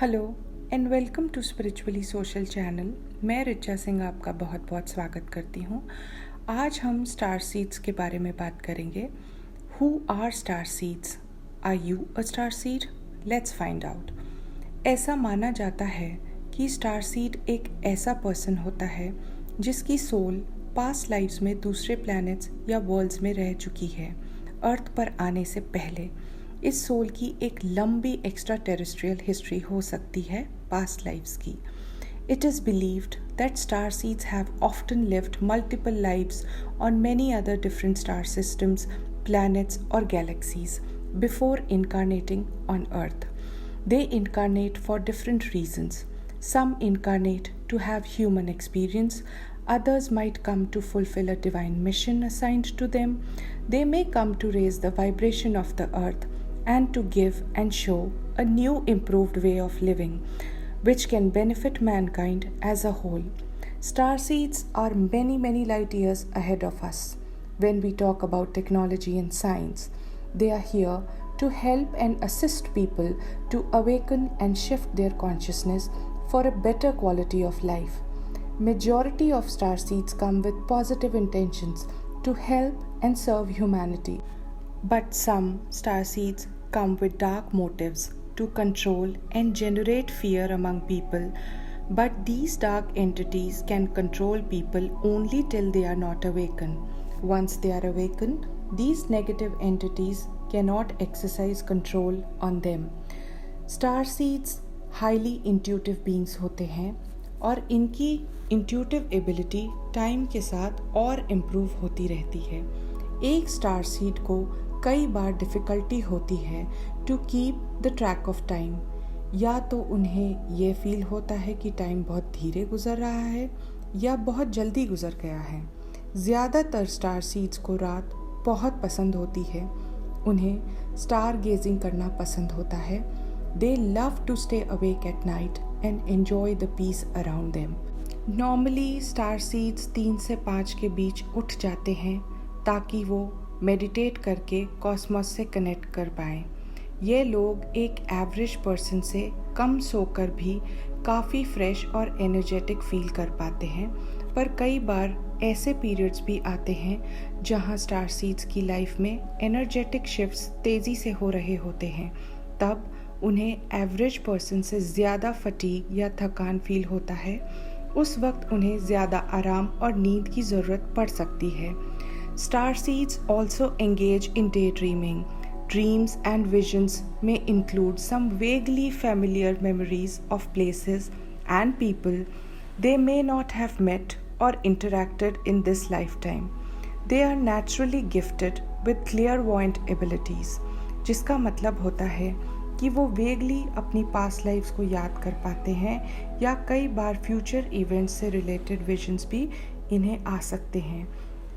Hello and welcome to spiritually social channel. मैं रिचा सिंह आपका बहुत बहुत स्वागत करती हूँ। आज हम स्टार सीड्स के बारे में बात करेंगे। Who are star seeds? Are you a star seed? Let's find out. ऐसा माना जाता है कि स्टार सीड एक ऐसा पर्सन होता है जिसकी सोल पास्ट लाइफ्स में दूसरे प्लैनेट्स या वर्ल्ड्स में रह चुकी है अर्थ पर आने से पहले। इस सोल की एक लंबी एक्स्ट्रा टेरेस्ट्रियल हिस्ट्री हो सकती है पास्ट लाइफ्स की। It is believed that star seeds have often lived multiple lives on many other different star systems, planets, or galaxies before incarnating on Earth. They incarnate for different reasons. Some incarnate to have human experience, others might come to fulfill a divine mission assigned to them. They may come to raise the vibration of the earth and to give and show a new improved way of living which can benefit mankind as a whole. Star seeds are many light years ahead of us. When we talk about technology and science, they are here to help and assist people to awaken and shift their consciousness for a better quality of life. Majority of star seeds come with positive intentions to help and serve humanity. But some star seeds come with dark motives to control and generate fear among people. But these dark entities can control people only till they are not awakened. Once they are awakened, these negative entities cannot exercise control on them. Star seeds highly intuitive beings होते हैं और इनकी intuitive ability time के साथ और improve होती रहती है। एक स्टार सीड को कई बार डिफ़िकल्टी होती है to keep the track of time. या तो उन्हें ये फील होता है कि टाइम बहुत धीरे गुजर रहा है या बहुत जल्दी गुजर गया है। ज़्यादातर स्टार सीड्स को रात बहुत पसंद होती है। उन्हें स्टार गेजिंग करना पसंद होता है। They love to stay awake at night and enjoy the peace around them. Normally star seeds 3 से 5 के बीच उठ जाते हैं ताकि वो मेडिटेट करके कॉस्मोस से कनेक्ट कर पाएँ। ये लोग एक एवरेज पर्सन से कम सोकर भी काफ़ी फ्रेश और एनर्जेटिक फील कर पाते हैं। पर कई बार ऐसे पीरियड्स भी आते हैं जहां स्टार सीड्स की लाइफ में एनर्जेटिक शिफ्ट्स तेज़ी से हो रहे होते हैं। तब उन्हें एवरेज पर्सन से ज़्यादा फटीग या थकान फील होता है। उस वक्त उन्हें ज़्यादा आराम और नींद की ज़रूरत पड़ सकती है। Star seeds also engage in daydreaming. Dreams and visions may include some vaguely familiar memories of places and people they may not have met or interacted in this lifetime. They are naturally gifted with clairvoyant abilities, जिसका मतलब होता है कि वो vaguely अपनी past lives को याद कर पाते हैं या कई बार फ्यूचर इवेंट्स से रिलेटेड विजन्स भी इन्हें आ सकते हैं।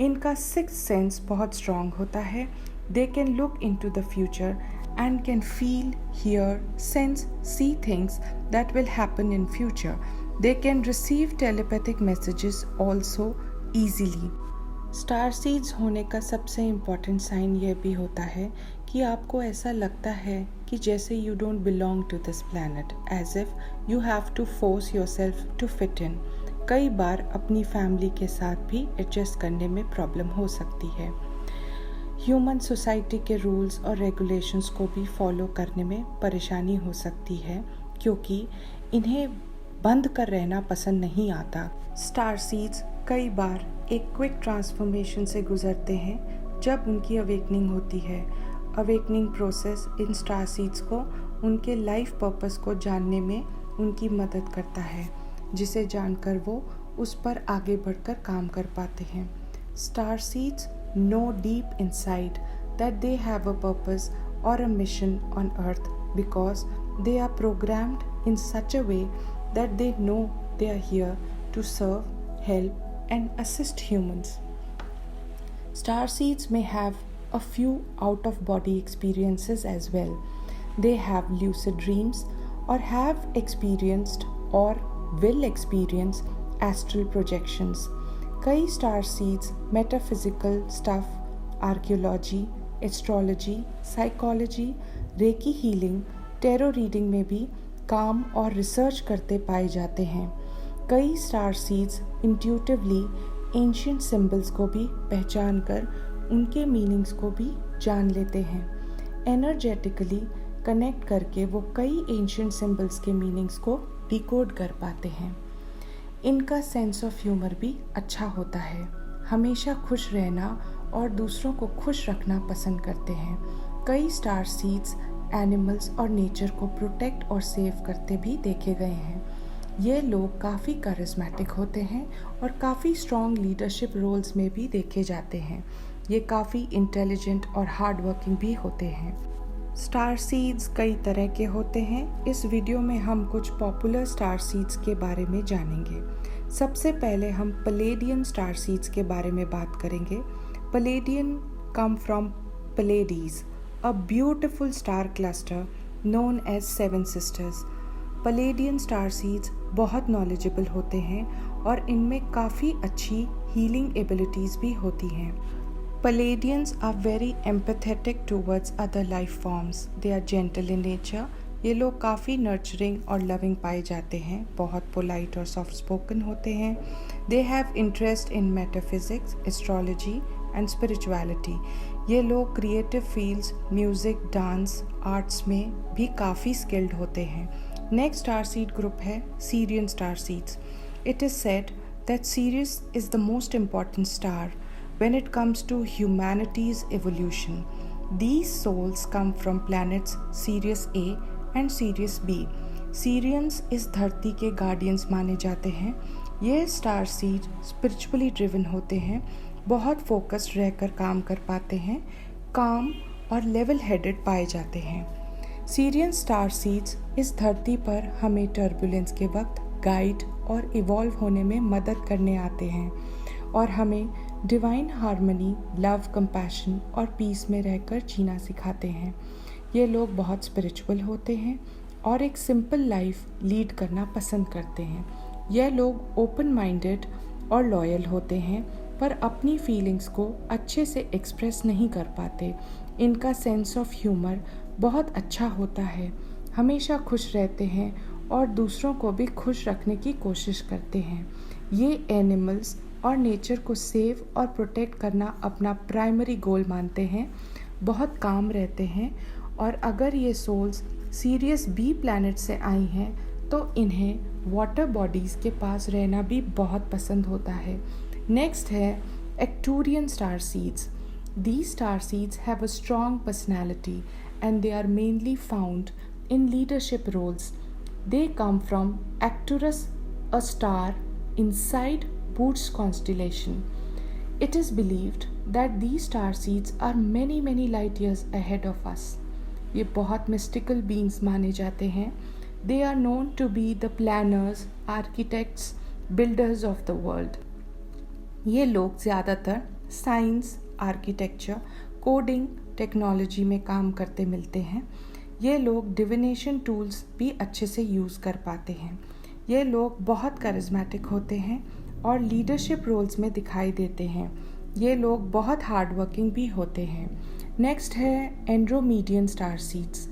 इनका सिक्स्थ सेंस बहुत स्ट्रॉन्ग होता है। They can look into the future and can feel, hear, sense, see things that will happen in future. They can receive telepathic messages also easily. Star seeds होने का सबसे important sign यह भी होता है कि आपको ऐसा लगता है कि जैसे you don't belong to this planet, as if you have to force yourself to fit in. कई बार अपनी फैमिली के साथ भी एडजस्ट करने में प्रॉब्लम हो सकती है। ह्यूमन सोसाइटी के रूल्स और रेगुलेशंस को भी फॉलो करने में परेशानी हो सकती है क्योंकि इन्हें बंद कर रहना पसंद नहीं आता। स्टार सीड्स कई बार एक क्विक ट्रांसफॉर्मेशन से गुजरते हैं जब उनकी अवेकनिंग होती है। Awakening process in star seeds को उनके लाइफ पर्पस को जानने में उनकी मदद करता है, जिसे जानकर वो उस पर आगे बढ़कर काम कर पाते हैं। Star seeds know deep inside that they have a purpose और a mission on earth because they are programmed in such a way that they know they are here to serve, help and assist humans. Star seeds may have a few out of body experiences as well. They have lucid dreams or have experienced or will experience astral projections. कई star seeds metaphysical stuff, archaeology, astrology, psychology, recce healing, tarot reading में भी काम और research करते पाए जाते हैं। कई star seeds intuitively ancient symbols को भी पहचान कर उनके मीनिंग्स को भी जान लेते हैं। एनर्जेटिकली कनेक्ट करके वो कई एंशिएंट सिंबल्स के मीनिंग्स को डिकोड कर पाते हैं। इनका सेंस ऑफ ह्यूमर भी अच्छा होता है, हमेशा खुश रहना और दूसरों को खुश रखना पसंद करते हैं। कई स्टार सीड्स एनिमल्स और नेचर को प्रोटेक्ट और सेव करते भी देखे गए हैं। ये लोग काफ़ी करिश्मेटिक होते हैं और काफ़ी स्ट्रॉन्ग लीडरशिप रोल्स में भी देखे जाते हैं। ये काफ़ी इंटेलिजेंट और हार्ड वर्किंग भी होते हैं। स्टार सीड्स कई तरह के होते हैं। इस वीडियो में हम कुछ पॉपुलर स्टार सीड्स के बारे में जानेंगे। सबसे पहले हम पलेडियन स्टार सीड्स के बारे में बात करेंगे। Pleiadian come from Pleiades, a beautiful star cluster known as Seven Sisters. Pleiadian star seeds बहुत नॉलेजेबल होते हैं और इनमें काफ़ी अच्छी हीलिंग एबिलिटीज़ भी होती हैं। Palladians are very empathetic towards other life forms. They are gentle in nature. ये लोग काफ़ी नर्चरिंग और लविंग पाए जाते हैं, बहुत पोलाइट और सॉफ्ट स्पोकन होते हैं। They have interest in metaphysics, astrology and spirituality. ये लोग creative fields, music, dance, arts में भी काफ़ी स्किल्ड होते हैं। नेक्स्ट स्टार सीड ग्रुप है Syrian star seeds. It is said that Sirius is the most important star when it comes to humanity's evolution. These souls come from planets Sirius A and Sirius B. Sirians इस धरती के guardians माने जाते हैं। ये star seed spiritually driven होते हैं, बहुत फोकस्ड रहकर काम कर पाते हैं, काम और लेवल हेडेड पाए जाते हैं। सीरियन स्टार सीड्स इस धरती पर हमें टर्बुलेंस के वक्त गाइड और इवॉल्व होने में मदद करने आते हैं और हमें डिवाइन हार्मनी, लव, कंपैशन और पीस में रहकर जीना सिखाते हैं। ये लोग बहुत स्पिरिचुअल होते हैं और एक सिंपल लाइफ लीड करना पसंद करते हैं। यह लोग ओपन माइंडेड और लॉयल होते हैं पर अपनी फीलिंग्स को अच्छे से एक्सप्रेस नहीं कर पाते। इनका सेंस ऑफ ह्यूमर बहुत अच्छा होता है, हमेशा खुश रहते हैं और दूसरों को भी खुश रखने की कोशिश करते हैं। ये एनिमल्स और नेचर को सेव और प्रोटेक्ट करना अपना प्राइमरी गोल मानते हैं, बहुत काम रहते हैं और अगर ये सोल्स सीरियस बी प्लैनेट से आई हैं तो इन्हें वाटर बॉडीज़ के पास रहना भी बहुत पसंद होता है। नेक्स्ट है Arcturian star seeds. These star seeds have a strong personality and they are mainly found in leadership roles. They come from Arcturus, a star inside Bootes constellation. It is believed that these star seeds are many light years ahead of us. ये बहुत mystical beings माने जाते हैं. They are known to be the planners, architects, builders of the world. ये लोग ज़्यादातर science, architecture, coding, technology में काम करते मिलते हैं। ये लोग डिविनेशन टूल्स भी अच्छे से यूज़ कर पाते हैं। ये लोग बहुत करिश्मेटिक होते हैं और लीडरशिप रोल्स में दिखाई देते हैं। ये लोग बहुत हार्ड वर्किंग भी होते हैं। नेक्स्ट है Andromedan star seeds.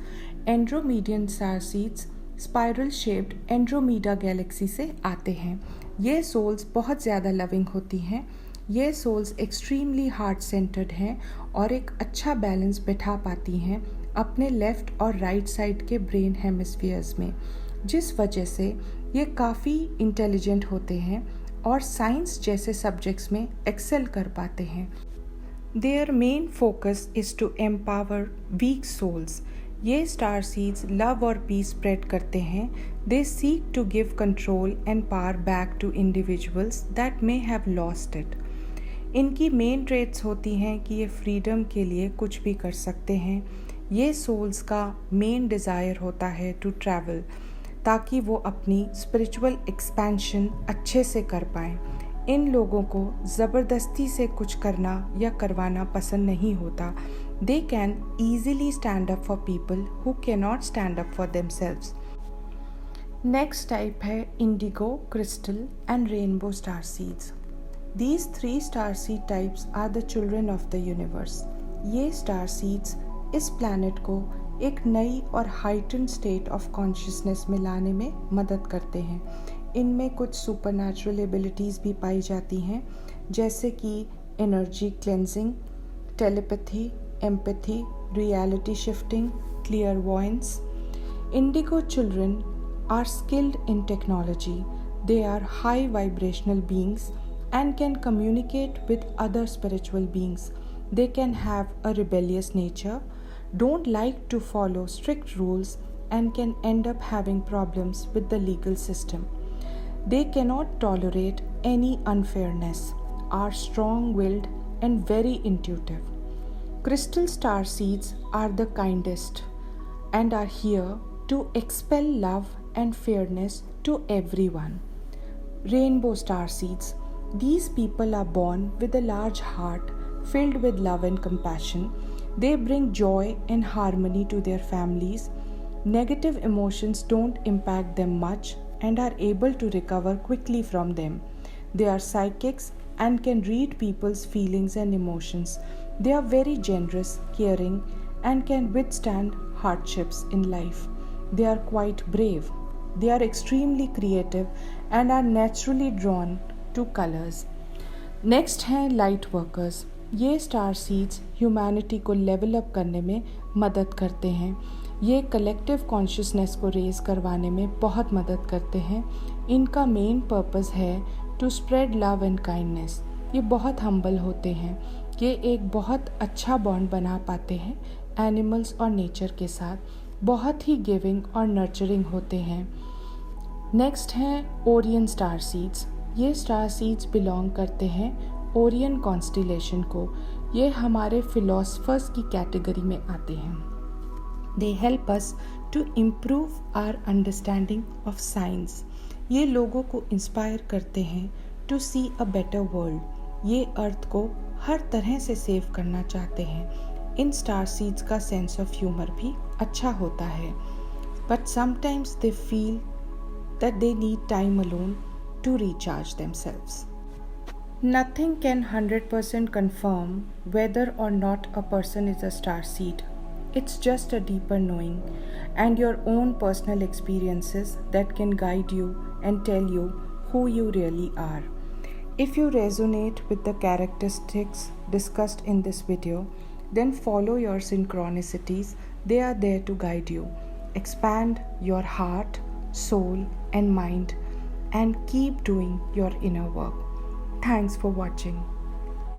Andromedan star seeds spiral shaped Andromeda galaxy से आते हैं। ये सोल्स बहुत ज़्यादा लविंग होती हैं। ये सोल्स एक्सट्रीमली हार्ट सेंटर्ड हैं और एक अच्छा बैलेंस बैठा पाती हैं अपने लेफ़्ट और राइट साइड के ब्रेन हेमिस्फीयर्स में, जिस वजह से ये काफ़ी इंटेलिजेंट होते हैं और साइंस जैसे सब्जेक्ट्स में एक्सेल कर पाते हैं। Their main focus is to empower weak souls. ये स्टार सीड्स लव और पीस स्प्रेड करते हैं. They seek to give control and power back to individuals that may have lost it. इनकी मेन ट्रेट्स होती हैं कि ये फ्रीडम के लिए कुछ भी कर सकते हैं. ये सोल्स का मेन डिज़ायर होता है टू ट्रैवल, ताकि वो अपनी स्पिरिचुअल एक्सपेंशन अच्छे से कर पाएँ. इन लोगों को ज़बरदस्ती से कुछ करना या करवाना पसंद नहीं होता. They can easily stand up for people who cannot stand up for themselves. Next type है indigo, crystal and rainbow star seeds. These 3 star seed types are the children of the universe. ये star seeds इस planet को एक नई और हाइटन्ड state of consciousness में लाने में मदद करते हैं। इनमें कुछ सुपरनैचुरल एबिलिटीज़ भी पाई जाती हैं, जैसे कि energy cleansing, telepathy, empathy, reality shifting, clairvoyance. Indigo children are skilled in technology. They are high vibrational beings and can communicate with other spiritual beings. They can have a rebellious nature, don't like to follow strict rules, and can end up having problems with the legal system. They cannot tolerate any unfairness, are strong willed and very intuitive. Crystal star seeds are the kindest and are here to expel love and fairness to everyone. Rainbow star seeds. These people are born with a large heart filled with love and compassion. They bring joy and harmony to their families. Negative emotions don't impact them much and are able to recover quickly from them. They are psychics and can read people's feelings and emotions. They are very generous, caring, and can withstand hardships in life. They are quite brave. They are extremely creative and are naturally drawn to colors. Next हैं light workers. ये star seeds humanity को level up करने में मदद करते हैं। ये collective consciousness को रेज करवाने में बहुत मदद करते हैं। इनका मेन पर्पस है to spread love and kindness. ये बहुत हम्बल होते हैं। ये एक बहुत अच्छा बॉन्ड बना पाते हैं एनिमल्स और नेचर के साथ। बहुत ही गिविंग और नर्चरिंग होते हैं। नेक्स्ट हैं ओरियन स्टार सीड्स। ये स्टार सीड्स बिलोंग करते हैं ओरियन कॉन्स्टिलेशन को। ये हमारे फिलोसफर्स की कैटेगरी में आते हैं। They help us to improve our understanding of science. ये लोगों को इंस्पायर करते हैं to see a better world. ये अर्थ को हर तरह से सेव करना चाहते हैं। इन स्टार सीड्स का सेंस ऑफ ह्यूमर भी अच्छा होता है, but sometimes they feel that they need time alone to recharge themselves. Nothing can 100% confirm whether or not a person is a star seed. It's just a deeper knowing and your own personal experiences that can guide you and tell you who you really are. If you resonate with the characteristics discussed in this video, then follow your synchronicities. They are there to guide you. Expand your heart, soul, and mind, and keep doing your inner work. Thanks for watching.